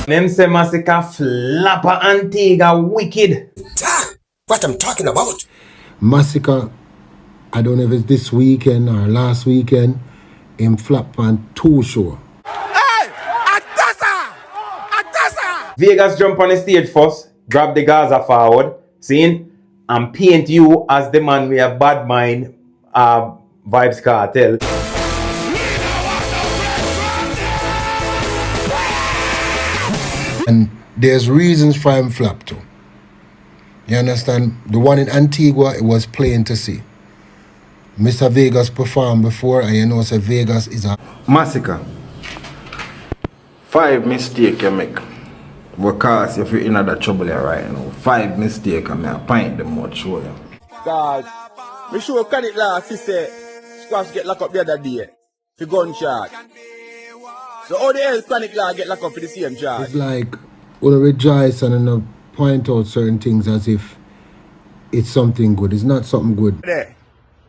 Them say Masicka flapper Antigua wicked. What I'm talking about? Masicka, I don't know if it's this weekend or last weekend, him flap on 2 show. Hey! Atasa! Vegas jump on the stage first, grab the Gaza forward, seeing, and paint you as the man with a bad mind, Vybz Kartel. And there's reasons for him flap too. You understand? The one in Antigua, it was plain to see. Mr. Vegas performed before, and you know, so Vegas is a... Masicka. 5 mistakes you make. Because if you're in that trouble here right now, 5 mistakes and I point them out show you. Cause me sure Kartel he say squash get locked up the other day for gunshot. So how the hell Kartel get locked up for the same charge? It's like, wanna rejoice and point out certain things as if it's something good. It's not something good. There.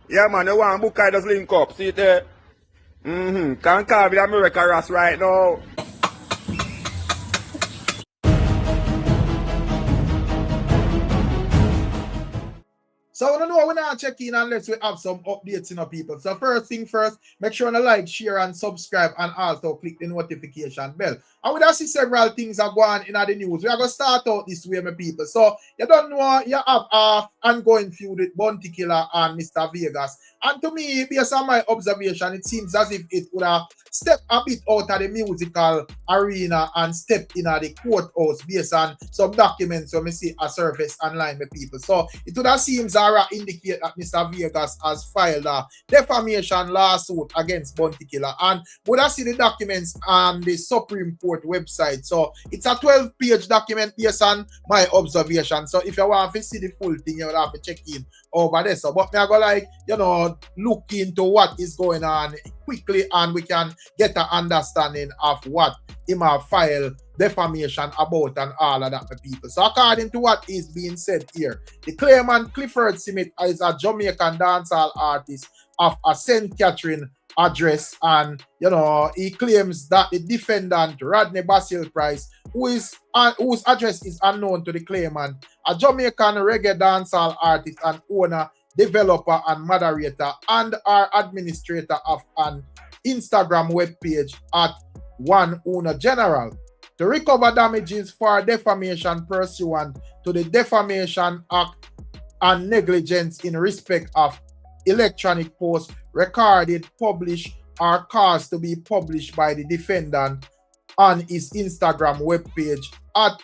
Yeah man, you want book I just link up. See it there? Can't call me the America Ross right now. So I don't know, we're not check in unless we have some updates in our people. So first thing first, make sure you like, share, and subscribe, and also click the notification bell. And we see several things are going in the news. We are going to start out this way, my people. So you don't know, you have an ongoing feud with Bounty Killa and Mr. Vegas. And to me, based on my observation, it seems as if it would have stepped a bit out of the musical arena and stepped in the courthouse based on some documents when we see a surface online, my people. So it would have seems indicate that Mr. Vegas has filed a defamation lawsuit against Bounty Killa. And would have see the documents on the Supreme Court website. So it's a 12-page document based on my observation. So if you want to see the full thing, you will have to check in over there. So but me I go like, you know, look into what is going on quickly and we can get an understanding of what him have filed defamation about and all of that, my people. So according to what is being said here, the claimant Clifford Smith is a Jamaican dancehall artist of a St. Catherine address, and you know he claims that the defendant Rodney Basil Price, whose address is unknown to the claimant, a Jamaican reggae dancehall artist and owner, developer and moderator, and our administrator of an Instagram webpage at One Uno General, to recover damages for defamation pursuant to the Defamation Act and negligence in respect of electronic posts recorded, published, or caused to be published by the defendant on his Instagram webpage at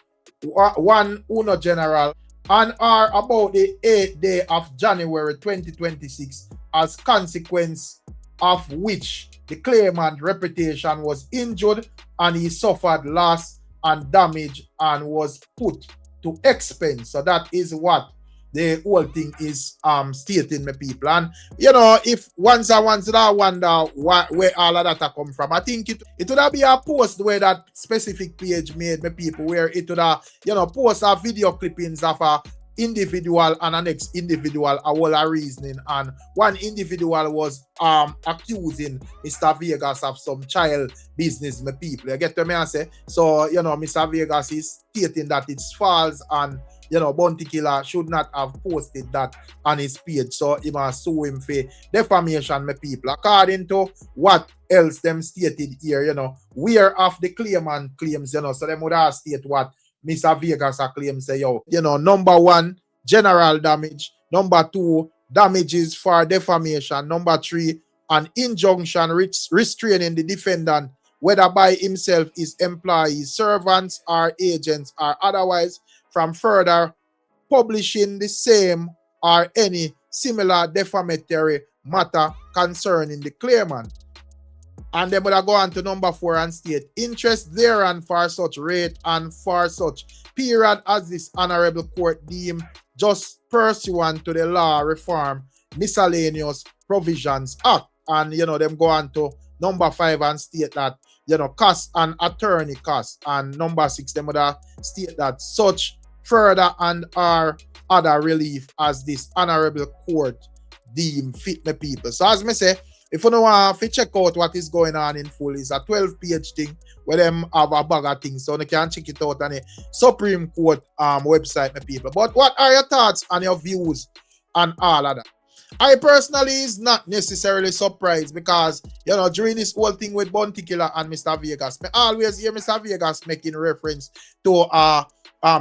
One Uno General on or about the 8th day of January 2026, as consequence of which the claimant's reputation was injured and he suffered loss and damage and was put to expense. So that is what the whole thing is stating, my people. And you know, if once I wonder where all of that come from, I think it would have been a post where that specific page made, my people, where it would have, you know, post a video clippings of a individual and a next individual a whole of reasoning, and one individual was accusing Mr. Vegas of some child business, my people. You get what I say? So you know, Mr. Vegas is stating that it's false, and you know, Bounty Killa should not have posted that on his page, so he must sue him for defamation, my people. According to what else them stated here, you know, whereof the claimant claims, you know, so them would have state what Mr. Vegas claims, say, yo, you know, number 1, general damage. Number 2, damages for defamation. Number 3, an injunction restraining the defendant, whether by himself, his employees, servants, or agents, or otherwise, from further publishing the same or any similar defamatory matter concerning the claimant. And then would go on to number 4 and state, interest thereon for such rate and for such period as this honorable court deem just pursuant to the Law Reform Miscellaneous Provisions Act. And you know, them go on to number 5 and state that, you know, cost and attorney cost. And number 6, them would state that such further and or other relief as this honorable court deem fit, the people. So as me say, if you don't want to check out what is going on in full, it's a 12-page thing where them have a bag of things. So you can check it out on the Supreme Court website, my people. But what are your thoughts and your views on all of that? I personally is not necessarily surprised because, you know, during this whole thing with Bounty Killer and Mr. Vegas, I always hear Mr. Vegas making reference to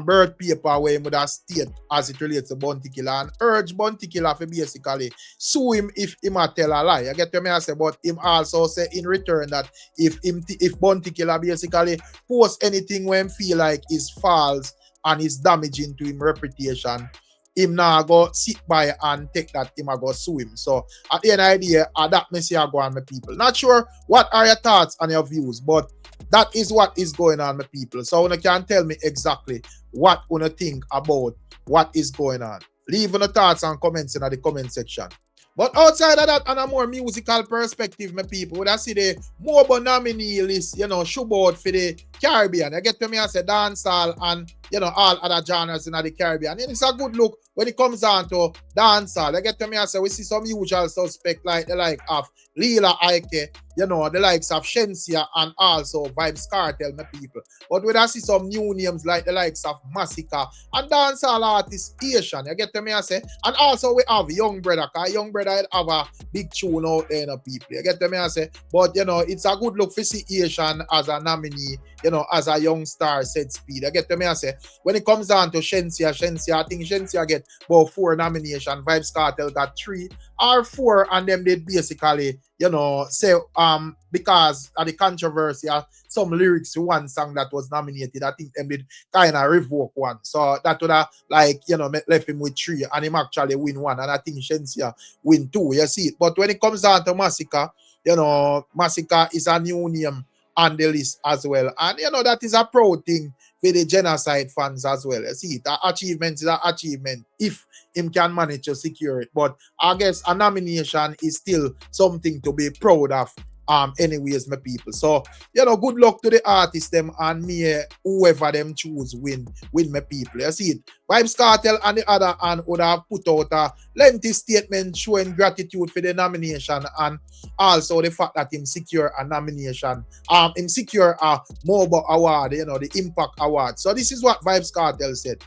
birth paper where he would have state as it relates to Bounty Killer and urge Bounty Killer to basically sue him if he might tell a lie. You get what I say? But him also say in return that if Bounty Killer basically post anything when feel like is false and is damaging to him reputation, him now go sit by and take that him go sue him. So at the end of the day, that message go on, my people. Not sure what are your thoughts and your views, but that is what is going on, my people. So you can tell me exactly what you think about what is going on. Leave your thoughts and comments in the comment section. But outside of that, on a more musical perspective, my people, when I see the mobile nominee list, you know, showboard for the Caribbean. I get to me, I say dancehall and, you know, all other genres in the Caribbean. And it's a good look when it comes down to dancehall. I get to me, I say we see some usual suspect like the like of Lila Ike, you know, the likes of Shensia and also Vybz Kartel, my people. But when I see some new names like the likes of Masicka and dancehall artist Asian, you get to me, I say, and also we have Young Brother, because Young Brother have a big tune out there, you know, people. You get to me, I say, but you know, it's a good look for see Asian as a nominee, you know, as a young star said speed. You get to me, I say, when it comes down to Shensia, I think Shensia get about 4 nominations, Vybz Kartel got 3 or 4, and them did basically, you know, say because of the controversy of some lyrics to one song that was nominated, I think them did kind of revoke one. So that would have, like, you know, left him with 3 and him actually win 1, and I think Shensia win 2, you see it. But when it comes down to Masicka, you know, Masicka is a new name on the list as well, and you know that is a proud thing for the genocide fans as well. You see it, an achievement is an achievement if him can manage to secure it. But I guess a nomination is still something to be proud of. Anyways, my people. So, you know, good luck to the artists them, and me, whoever them choose win my people. You see it. Vybz Kartel on the other hand would have put out a lengthy statement showing gratitude for the nomination and also the fact that him secure a nomination. Him secure a mobile award, you know, the Impact Award. So this is what Vybz Kartel said.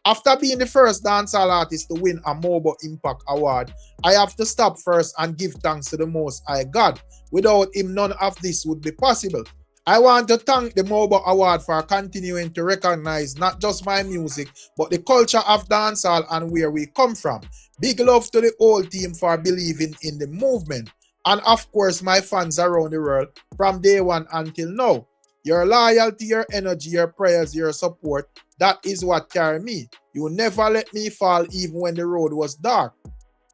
After being the first dancehall artist to win a Mobile Impact Award, I have to stop first and give thanks to the Most High God. Without him, none of this would be possible. I want to thank the Mobile Award for continuing to recognize not just my music, but the culture of dancehall and where we come from. Big love to the whole team for believing in the movement. And of course, my fans around the world from day one until now. Your loyalty, your energy, your prayers, your support, that is what carry me. You never let me fall even when the road was dark.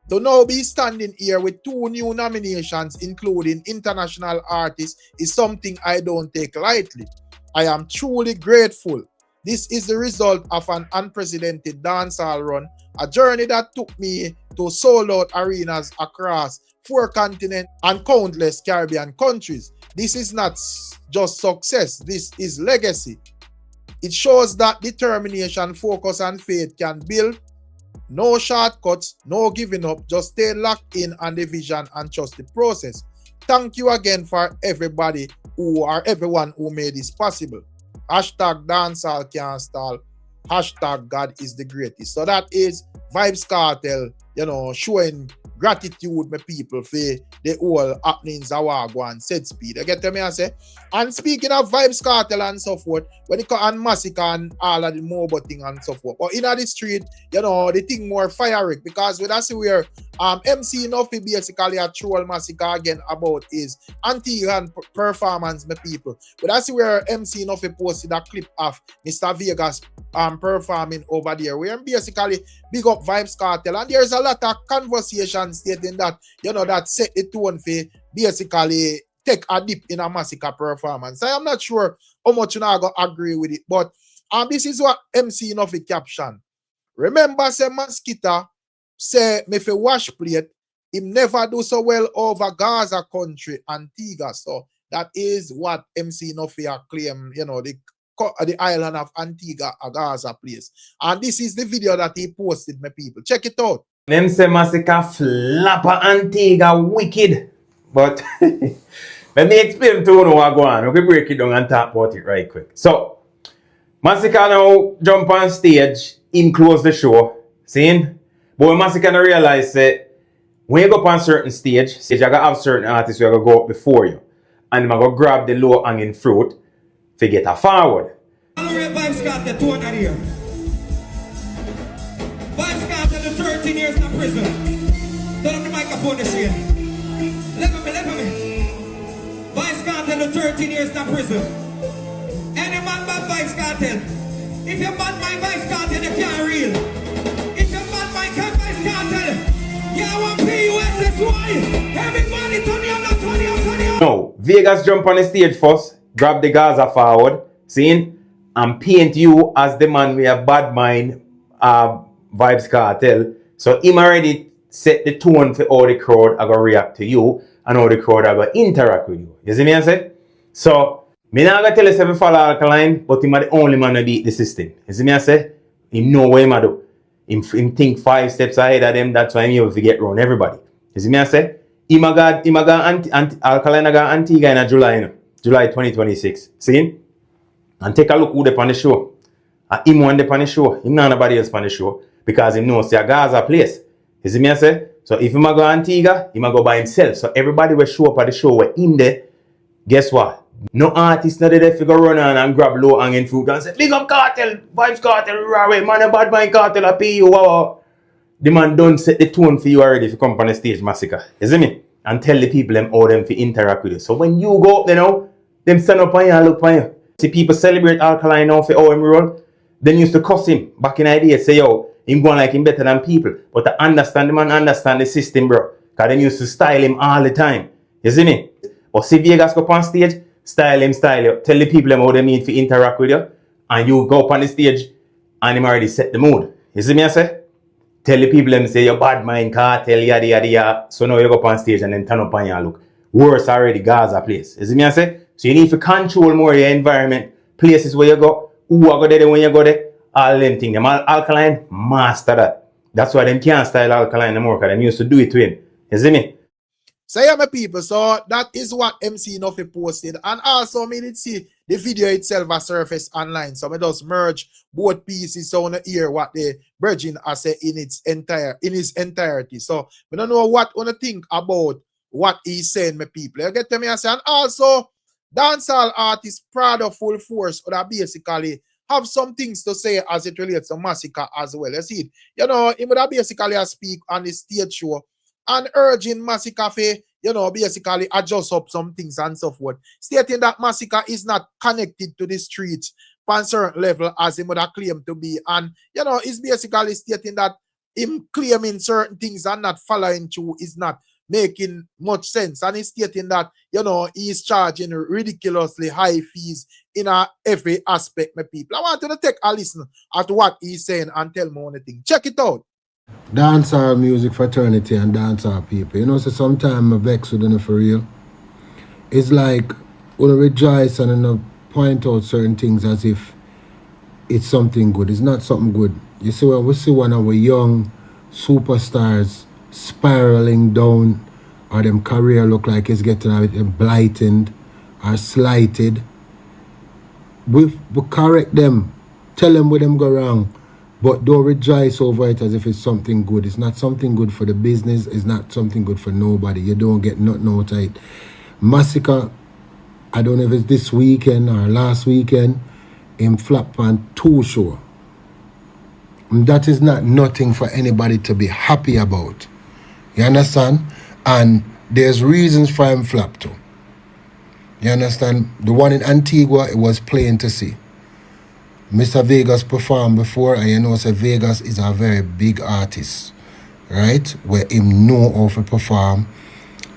To now be standing here with 2 new nominations, including international artists, is something I don't take lightly. I am truly grateful. This is the result of an unprecedented dancehall run, a journey that took me to sold-out arenas across 4 continents and countless Caribbean countries. This is not just success, this is legacy. It shows that determination, focus, and faith can build. No shortcuts, no giving up, just stay locked in on the vision and trust the process. Thank you again for everyone who made this possible. Hashtag dancehall can't stall. Hashtag God is the greatest. So that is Vybz Kartel, you know, showing gratitude, my people, for the whole happenings of Wagwan said speed. You get to me, I say? And speaking of Vybz Kartel and so forth, when it comes to Masicka and all of the mobile thing and so forth, but in the street, you know, the thing more fiery, because when I see where MC Nuffy basically a troll Masicka again about his anti-gun performance, my people. But I see where MC Nuffy posted a clip of Mr. Vegas performing over there, where basically big up Vybz Kartel, and there's a lot of conversation stating that, you know, that set the tone for basically take a dip in a Masicka performance. I am not sure how much you know I agree with it, but this is what MC Nuffy caption. Remember, say Mosquito say me fi wash plate, him never do so well over Gaza country, Antigua. So that is what MC Nuffy claim, you know, the island of Antigua, a Gaza place. And this is the video that he posted, my people. Check it out. Them say Masicka flapper Antigua wicked. But Let me explain to you what go on. We can break it down and talk about it right quick. So, Masicka now jump on stage, him close the show, seeing? But when Masicka now realize that when you go up on certain stage, you gotta have certain artists who are gonna go up before you. And they're gonna grab the low hanging fruit to get a forward. Vybz Kartel 200 years. Vybz Kartel the 13 years in prison. Turn up the microphone this year. Let me. Vybz Kartel the 13 years in prison. Any man bad Vybz Kartel. If you bad my Vybz Kartel, you can't real. If you bad my Vybz Kartel, you want PUSSY. Everybody turn you on, turn you on. No, Vegas jump on the stage first, grab the Gaza forward, seeing? And paint you as the man with a bad mind, Vybz Kartel. So him already set the tone for how the crowd are going to react to you and how the crowd are going to interact with you. You see me I say? So, me not going to tell you if follow Alkaline, but him are the only man to beat the system. You see me I say? He know what him do. Him think 5 steps ahead of them, that's why him able to get around everybody. You see me I say? Him a got Alkaline a got Antigua in July, July 2026. See? And take a look who they on the show. Him one they on the show. Him not nobody else on the show. Because he knows a Gaza place. You see me I say? So if him a go Antigua, him a go by himself. So everybody will show up at the show where him there. Guess what? No artist not there to go run on and grab low hanging fruit and say, big up Kartel, Vybz Kartel, right, man, a bad mind Kartel, I pay you, wow. The man don't set the tone for you already if you come on the stage, Masicka. You see me? And tell the people them how them to interact with you. So when you go up there now, them stand up on you and look on you. See people celebrate Alkaline now for how him roll. Then used to cuss him back in the day, say yo, him going like him better than people. But to understand the man, understand the system, bro. Because them used to style him all the time. You see me? But see Vegas go up on stage, style him, style you. Tell the people them how they need to interact with you. And you go up on the stage and him already set the mood. You see me I say? Tell the people them say your bad mind, Kartel, yada yada yada. So now you go up on stage and then turn up on you and look. Worse already, Gaza place. You see me I say? So you need to control more your environment, places where you go, who are go there when you go there, all them things. Them Alkaline, master that. That's why them can't style Alkaline no more, because them used to do it to him. You see me? So yeah, my people, so that is what MC Nuffy posted. And also, me did see the video itself has surfaced online. So I just merge both pieces so I hear what the Virgin has said in its entirety. So I don't know what I think about what he's saying, my people. You get to me and say, and also dancehall artist Prada Full Force or basically have some things to say as it relates to Masicka as well. You see it? You know, he would basically speak on the stage show and urging Masicka to, you know, basically adjust up some things and so forth, stating that Masicka is not connected to the streets on a certain level as he would have claimed to be. And, you know, he's basically stating that him claiming certain things and not following through is not making much sense. And he's stating that, you know, he's charging ridiculously high fees in every aspect, my people. I want you to take a listen at what he's saying and tell me anything. Check it out. Dancehall music fraternity and dancehall people. You know, so sometimes I vex with them for real. It's like when I rejoice and I point out certain things as if it's something good. It's not something good. You see, when we see one of our young superstars spiraling down, or them career look like it's getting a bit blighted or slighted, we correct them, tell them where them go wrong, but don't rejoice over it as if it's something good. It's not something good for the business. It's not something good for nobody. You don't get nothing out of it. Masicka, I don't know if it's this weekend or last weekend, him flop on 2 shows. And that is not nothing for anybody to be happy about. You understand? And there's reasons for him flop too. You understand? The one in Antigua, it was plain to see. Mr. Vegas performed before, and you know, so Vegas is a very big artist, right? Where him know how to perform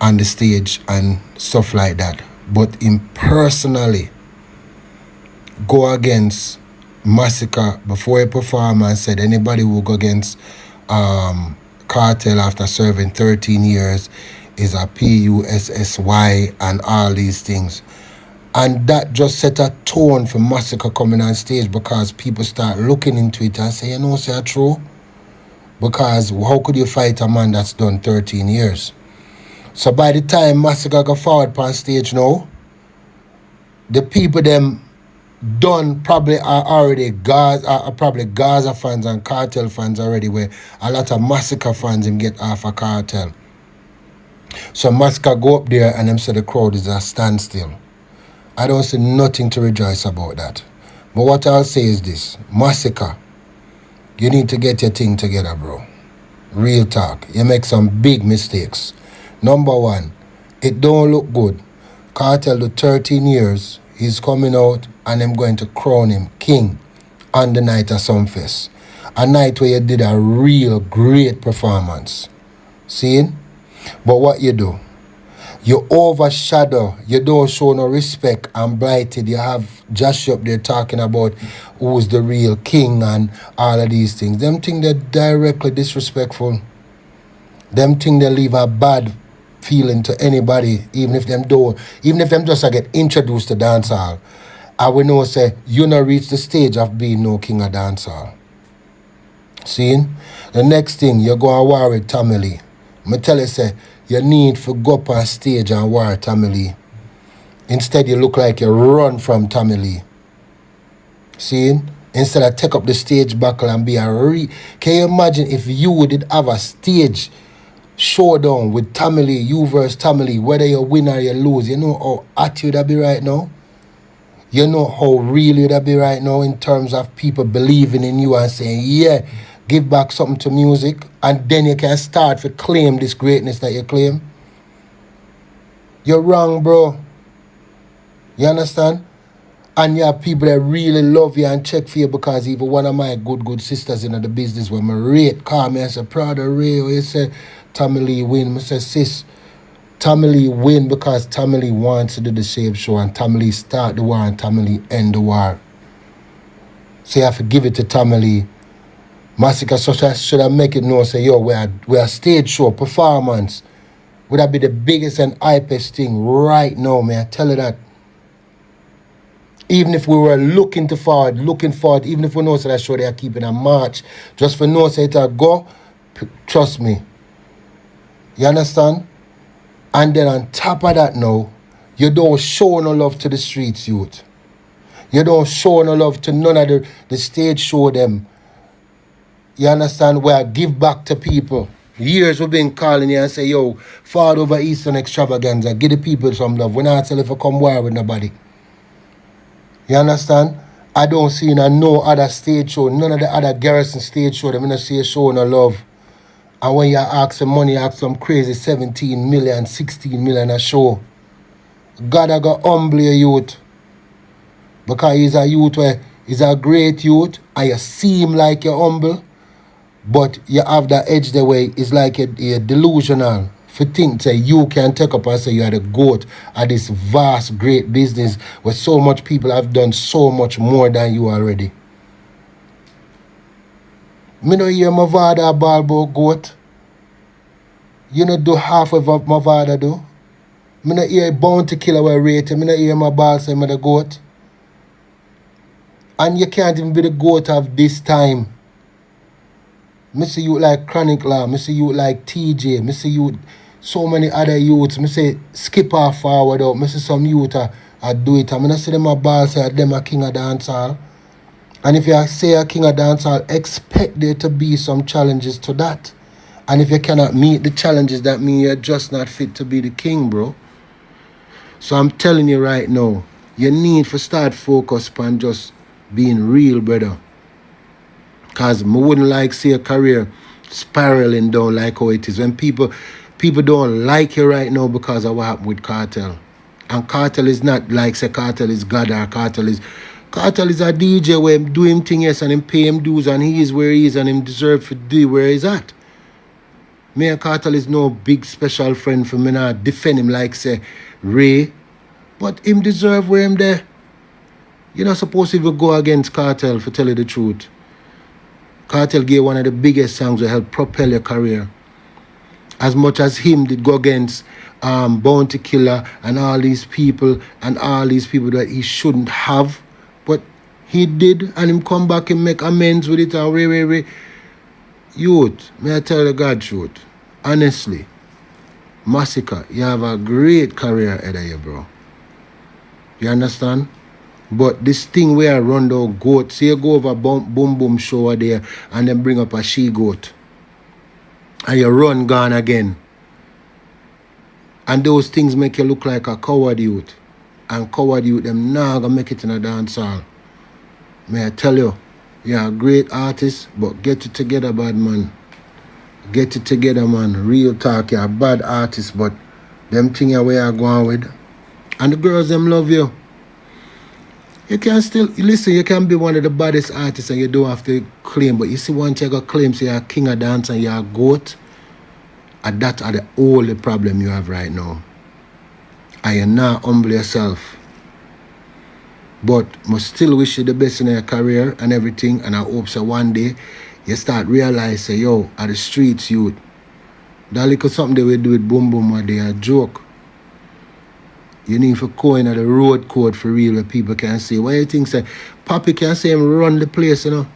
on the stage and stuff like that. But him personally go against Masicka before he performed and said anybody who go against Kartel after serving 13 years is a PUSSY and all these things. And that just set a tone for Masicka coming on stage, because people start looking into it and say, you know, say true. Because how could you fight a man that's done 13 years? So by the time Masicka go forward on stage now, the people them done probably are already probably Gaza fans and Kartel fans already, where a lot of Masicka fans him get off a Kartel. So Masicka go up there and them say the crowd is a standstill. I don't see nothing to rejoice about that. But what I'll say is this, Masicka, you need to get your thing together, bro. Real talk. You make some big mistakes. Number one, it don't look good. Kartel do 13 years, he's coming out and I'm going to crown him king on the night of Sumfest. A night where you did a real great performance. See? But what you do? You overshadow, you don't show no respect and blighted. You have Josh up there talking about who's the real king and all of these things. Them things they're directly disrespectful. Them things they leave a bad feeling to anybody, even if them just get introduced to dancehall. I will know say you not reach the stage of being no king of dancehall. See? The next thing you go and war with Tommy Lee. I tell you say you need to go up on stage and war Tommy Lee. Instead you look like you run from Tommy Lee. See? Instead of take up the stage buckle and be can you imagine if you did have a stage showdown with Tommy Lee, you versus Tommy Lee, whether you win or you lose, you know how hot you would be right now? You know how real you would be right now in terms of people believing in you and saying, yeah, give back something to music, and then you can start to claim this greatness that you claim. You're wrong, bro. You understand? And you have people that really love you and check for you, because even one of my good sisters in the business when I rate, call me and say, proud of Ray, you say Tommy Lee win. I say, sis, Tommy Lee win because Tommy Lee wants to do the same show, and Tommy Lee start the war and Tommy Lee end the war. So you have to give it to Tommy Lee. Masicka should I make it known, say, yo, we're a stage show, performance. Would that be the biggest and hypest thing right now, man? I tell you that. Even if we were looking forward, even if we know that show they are keeping a march, just for no say to go, trust me. You understand? And then on top of that now, you don't show no love to the streets youth. You don't show no love to none of the stage show them. You understand? Where I give back to people. Years we've been calling you and say, yo, forward over Eastern extravaganza, give the people some love. We're not telling you to come war with nobody. You understand? I don't see no other stage show, none of the other Garrison stage show, them not see a show no love. And when you ask some money, you ask some crazy 17 million, 16 million a show. God I got humble your youth. Because he's a youth where he's a great youth and you seem like you're humble, but you have that edge the way it's like you're delusional. For think that you can take up and say you are the goat of this vast, great business where so much people have done so much more than you already. Me no hear my father ball about goat. You no do half of what my father do. Me no hear Bounty Killa where rate. Me no hear my ball say me the goat. And you can't even be the goat of this time. Me see you like Chronic Law. Me see you like TJ. Me see you so many other youths. Me say skip off forward out. Me see some youth I do it. I mean I see them a ball say them a king of dancehall. And if you say a king of dancehall, expect there to be some challenges to that. And if you cannot meet the challenges, that means you're just not fit to be the king, bro. So I'm telling you right now, you need to start focus on just being real, brother. Because I wouldn't like see a career spiraling down like how it is. When people don't like you right now because of what happened with Kartel. And Kartel is not like say Kartel is God or Kartel is a DJ where him do him thing, yes, and him pay him dues, and he is where he is, and him deserve to do where he's at. Me and Kartel is no big special friend for me, not defend him like say Ray, but him deserve where him there. You're not supposed to even go against Kartel, for tell you the truth. Kartel gave one of the biggest songs that helped propel your career. As much as him did go against Bounty Killa and all these people that he shouldn't have, but he did, and him come back and make amends with it and Ray. Youth, may I tell you the God truth, honestly, Masicka, you have a great career ahead of you, bro. You understand? But this thing where I run the goat, say you go over boom boom show there and then bring up a she goat. And you run gone again. And those things make you look like a coward youth. And coward youth, them now gonna make it in a dance hall. May I tell you, you're a great artist, but get it together, bad man. Get it together, man. Real talk, you're a bad artist, but them things are where you're going with. And the girls, them love you. You can still, listen, you can be one of the baddest artists and you don't have to claim, but you see once you got claim, say you're a king of dance and you're a goat, and that's the only problem you have right now. And you not humble yourself. But must still wish you the best in your career and everything, and I hope so one day you start realize, say, yo, at the streets youth, that little something they will do with boom boom or they a joke. You need to go in at the road code for real where people can say, what you think, say, Papi can say him run the place, you know.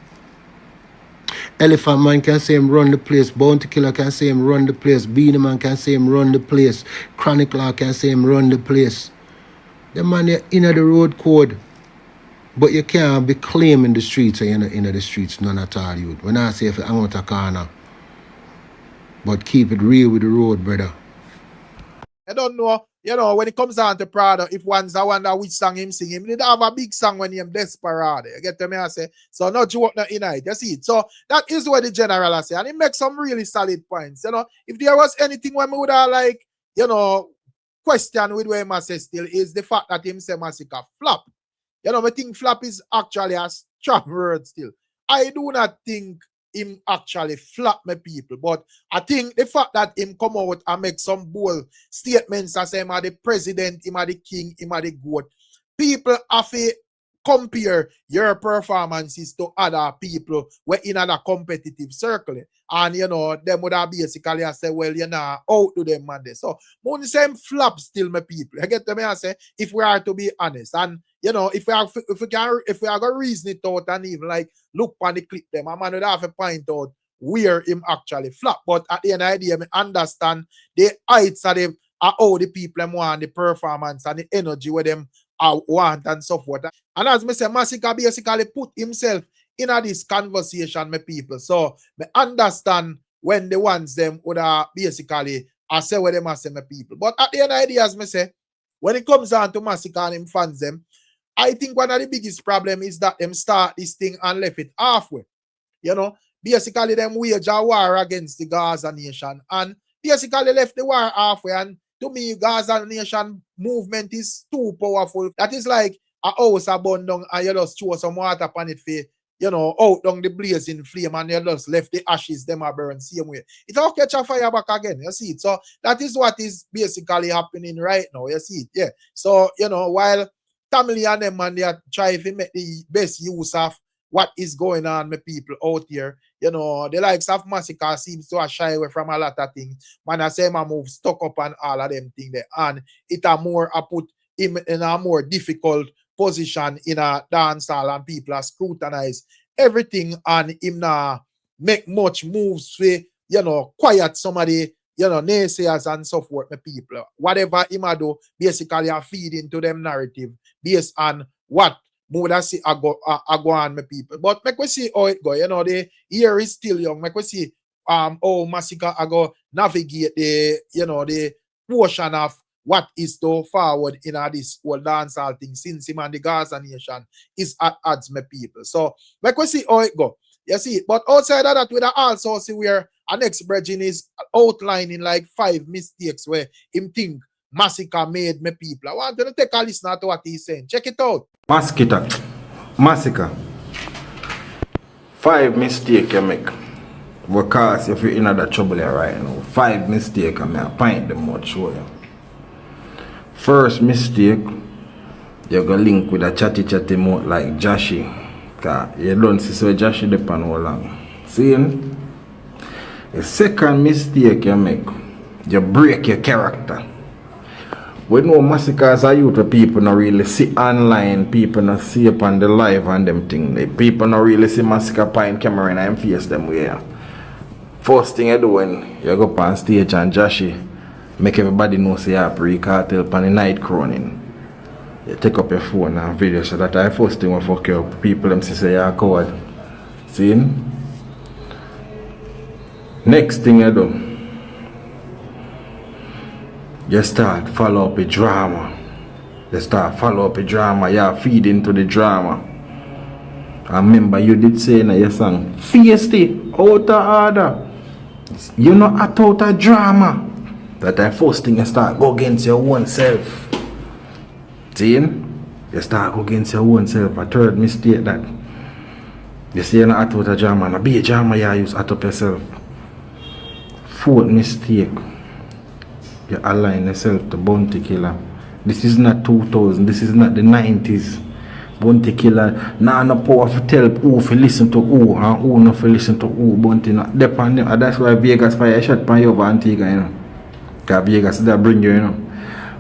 Elephant Man can say him run the place. Bounty Killer can say him run the place. Beanie Man can say him run the place. Chronic Law can say him run the place. The man, you're in the road code. But you can't be claiming the streets and you're not in the streets, none at all, youth. When I say if you hang out a corner. But keep it real with the road, brother. I don't know, you know, when it comes down to Prado, if one's I wonder which song him sing, him did have a big song when he am Desperado. You get to me, I say? So no joke not in it, you see it. So that is what the general I say. And he makes some really solid points. You know, if there was anything when we would have like, you know, question with where I say still is the fact that him say Masicka flop. You know, I think flop is actually a strong word still. I do not think him actually flop my people, but I think the fact that him come out and make some bold statements and say him are the president, him are the king, him are the goat, people have to compare your performances to other people who are in a competitive circle. And you know, them would have basically say, well, you know, out to them man. So more the same flop still my people. I get to me I say, if we are to be honest. And you know, if we are gonna reason it out and even like look on the clip them, I'm gonna have to point out where him actually flop. But at the end of the day, I understand the heights of them are how the people them want the performance and the energy where them want and so forth. And as I say, Masicka basically put himself in this conversation, my people. So I understand when the ones them would basically I say what them I say, my people. But at the end of the day, as I say, when it comes down to Masicka and him fans them, I think one of the biggest problem is that them start this thing and left it halfway. You know, basically them wage a war against the Gaza nation and basically left the war halfway. And to me, Gaza nation movement is too powerful. That is like a house a burn down and you just throw some water upon it for, you know, out down the blazing flame and you just left the ashes, them a burn same way. It all catch a fire back again, you see it. So that is what is basically happening right now, you see it, yeah. So, you know, while family and them and they are trying to make the best use of what is going on with people out here. You know, the likes of Masicka seems to shy away from a lot of things. Man, I say man move stuck up and all of them things there. And it a more put him in a more difficult position in a dance hall and people are scrutinize everything and him now make much moves to, you know, quiet somebody, you know, naysayers and so forth, my people. Whatever him a do, basically I feed into them narrative based on what would I see I go on, my people. But make we see how it go. You know, the year is still young. Make we see how Masicka I go navigate the, you know, the portion of what is to forward in this whole dancehall thing since him and the Gaza nation is at odds, my people. So make we see how it go. You see, but outside of that, we also see where our next bridging is outlining like 5 mistakes where him think Masicka made my people. I want you to take a listen to what he's saying. Check it out. Masicka. 5 mistakes you make. Because if you're in that trouble here right now, 5 mistakes I may point them out show you. First mistake, you're gonna link with a chatty mouth like Joshy. Cause you don't see so Joshy depend how long. See? The second mistake you make, you break your character. We know Masicka as a youth, people not really see online, people not see upon the live and them thing. The people not really see Masicka point camera and face them way. First thing you do when you go up on stage and Joshy make everybody know say you pre-cartel pan the night crowning. You take up your phone and video so that I first thing will fuck you up. People them say you're a coward. See? Next thing you do, you start follow up a drama. You start follow up a drama, you feed into the drama. I remember you did say in your song, Feisty, out of order. You know act out of drama. That the first thing you start go against your own self. See? You start go against your own self. A third mistake that you say you know act out of drama and a be a drama you use act up yourself. Fourth mistake, you align yourself to Bounty Killa. This is not 2000, this is not the 90s. Bounty Killa, nah no power to tell who to listen to who and who not to listen to who. Bounty not depend on them. That's why Vegas fire shot pan you over Antigua, you know. Because Vegas that bring you, you know.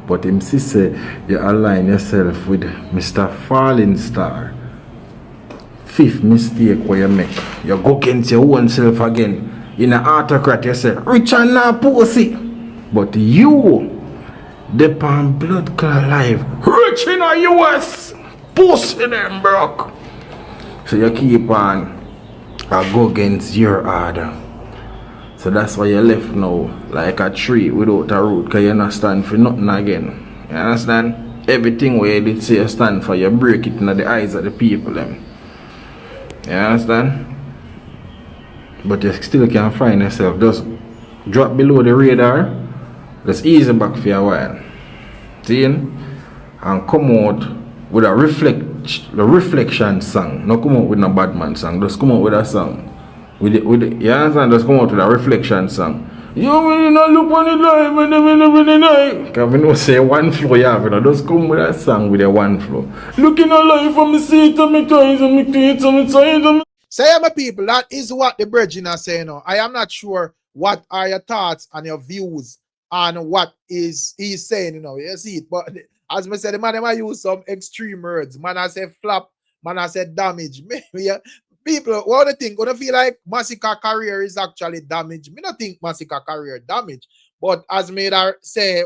But him say you align yourself with Mr. Falling Star. Fifth mistake where you make, you go against your own self again. In an autocrat you say, rich and not pussy. But you, depend blood clot life, rich in the US. Pussy them broke. So you keep on go against your order. So that's why you left now like a tree without a root, because you not stand for nothing again. You understand? Everything where you did say you stand for, you break it in the eyes of the people them. You understand? But you still can't find yourself. Just drop below the radar. Just easy back for a while. See? And come out with a reflection song. Not come out with no bad man song. Just come out with a song. You understand? Just come out with a reflection song. You really not look on the life when the night. Because we know say one flow you have, you know. Just come with a song with a one flow. Looking at life from the seat of my toys and my teeth and my side and So, my people, that is what the brethren are saying now. I am not sure what are your thoughts and your views on what he's saying, you know. You see it, but as I said, the man might use some extreme words. Man, I said flop, man, I said damage. Maybe, people, what do you think? What do you feel like Masicka career is actually damaged? Me not think Masicka career damaged. But as me say,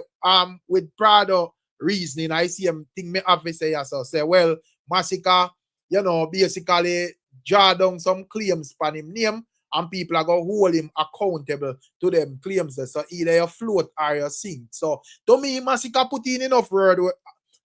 with Prado reasoning, I see him think me have to say so. Say, well, Masicka, you know, basically draw down some claims upon him name, and people are going to hold him accountable to them claims. So either you float or you sink. So to me, Masicka put in enough word.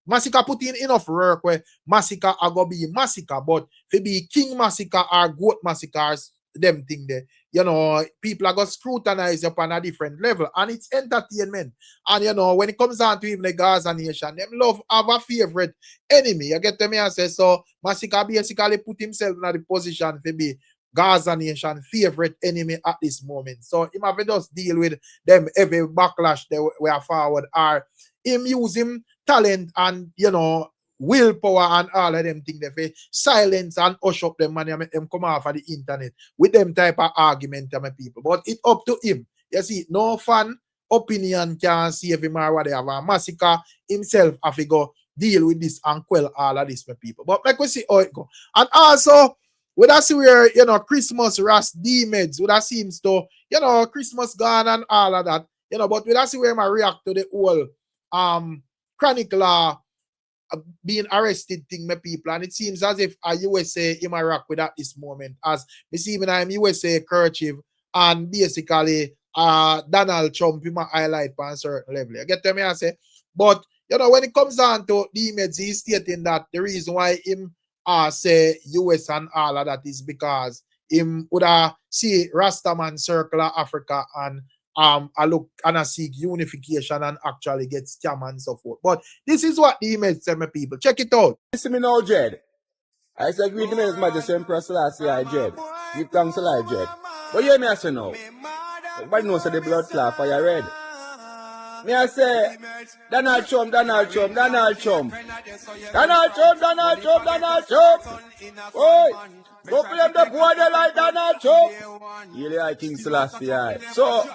Masicka put in enough work where Masicka are going to be Masicka, but to be King Masicka or Goat Masicka or them thing there, you know, people are going to scrutinize up on a different level, and it's entertainment. And you know, when it comes down to even the Gaza nation, them love have a favorite enemy. You get to me and say, so Masicka basically put himself in the position to be Gaza nation favorite enemy at this moment. So he might just deal with them every backlash they were forward, or him use him talent and, you know, willpower and all of them things they silence and hush up them and make them come off of the internet with them type of argument to my people. But it's up to him. You see, no fan opinion can save him or whatever. Masicka himself have to go deal with this and quell all of this, my people. But like we see how it go. And also, we that see where, you know, Christmas Ras D-Meds, we that seems to, you know, Christmas gone and all of that, you know, but we that see where I react to the whole Chronicler being arrested thing, my people, and it seems as if a USA him a rock with at this moment, as we see even I'm USA kerchief, and basically Donald Trump him a highlight on a certain level. You get to me I say? But you know, when it comes down to D-Meds, he's stating that the reason why him say US and all of that is because him would see Rastaman circle of Africa and I look and I seek unification and actually get scam and so forth. But this is what the image said, my people. Check it out. Listen me now, Jed. I said, greet the His Majesty Empress last year, Jed. Give thanks to life, Jed. But you hear me I say now? Everybody knows that the blood clot for your red. Me I say, Donald Trump, Donald Trump, Donald Trump. Donald Trump, Donald Trump, Donald Trump. Oi, go play the boy they like Donald Trump. Really, I think Celestia. So,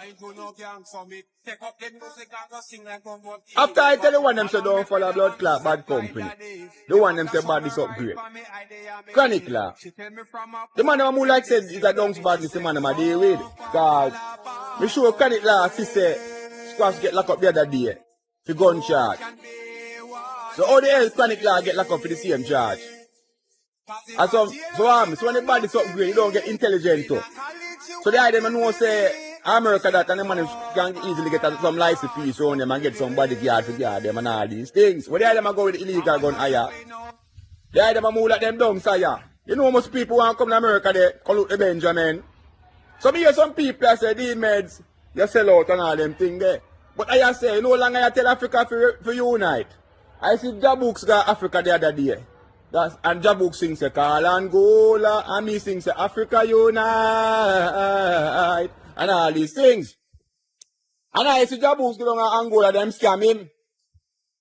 after I tell the one them say don't follow blood clot, bad company. The one them say bad is upgrade. Chronicler. The man who like said is a dunks badness, the man I'm a deal with. Cause, me sure Chronicler, she say, Squash get locked up the other day for gun charge. So how the hell Chronic Law get locked up for the same charge? And so when the body's upgrade, you don't get intelligent too. So the idea man know say America that and the man can easily get some license piece on them and get some bodyguard to guard them and all these things. But the idea man go with illegal gun higher. The idea man move like them down sire. You know most people want to come to America there, call out the Benjamin. So me hear some people that say these meds, you sell out and all them things there. But I say, no longer I tell Africa for unite. I see Jabooks got Africa the other day. And Jabooks sings say call Angola, and me sings say Africa unite, and all these things. And I see Jabooks go down to Angola, them scam him.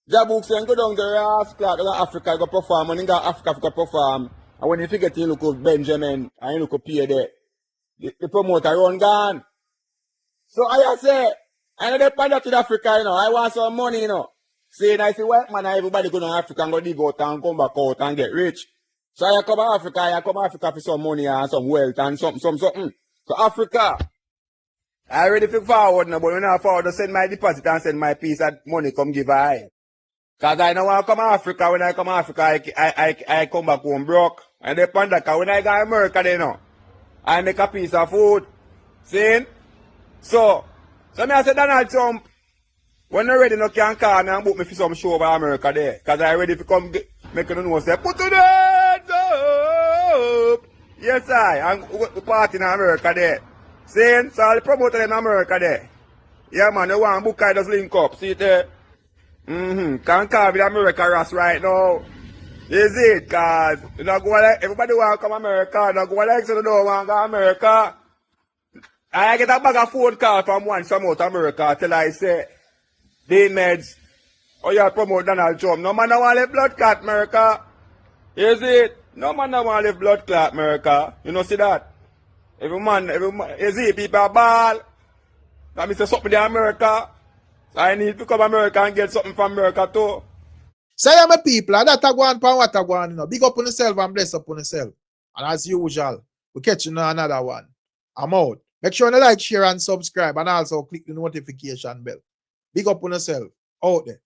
Jabooks then go down to Ras Clark, go to Africa, go perform, and he got Africa perform. And when you forget you look at Benjamin, and you look at Pierre there, the promoter run gone. So I say, I know they find out in Africa, you know, I want some money, you know. Saying I see white man, everybody go to Africa and go dig out and come back out and get rich. So I come to Africa for some money and some wealth and something. So Africa, I ready for forward now, but when I forward to send my deposit and send my piece of money come give I. Cause I know when I come to Africa, when I come to Africa, I come back home broke. And they find that when I go to America, they know, I make a piece of food. See? So me I say Donald Trump, when you're ready, you can call me and book me for some show over America there. Because I'm ready to come make you know, say, put to the hands up. Yes, and we party in America there. Saying, so all the promoter in America there. Yeah, man, you want to book, I just link up. See it there? Can't call with America Ross right now. Is it? Because you know, go like, everybody want to come to America. Don't go like, so they don't want to go to America. I get a bag of phone call from one from out America till I say, they meds, or you promote Donald Trump. No man want to live blood clot, America. Is it? No man want to live blood clot, America. You know, see that? Every man, is it? People are ball. That means something in America. So I need to come to America and get something from America too. Say I'm a people, and that I go on pan what I go on, you know. Big up on yourself and bless up on yourself. And as usual, we catch you on another one. I'm out. Make sure you like, share, and subscribe, and also click the notification bell. Big up on yourself. Out there.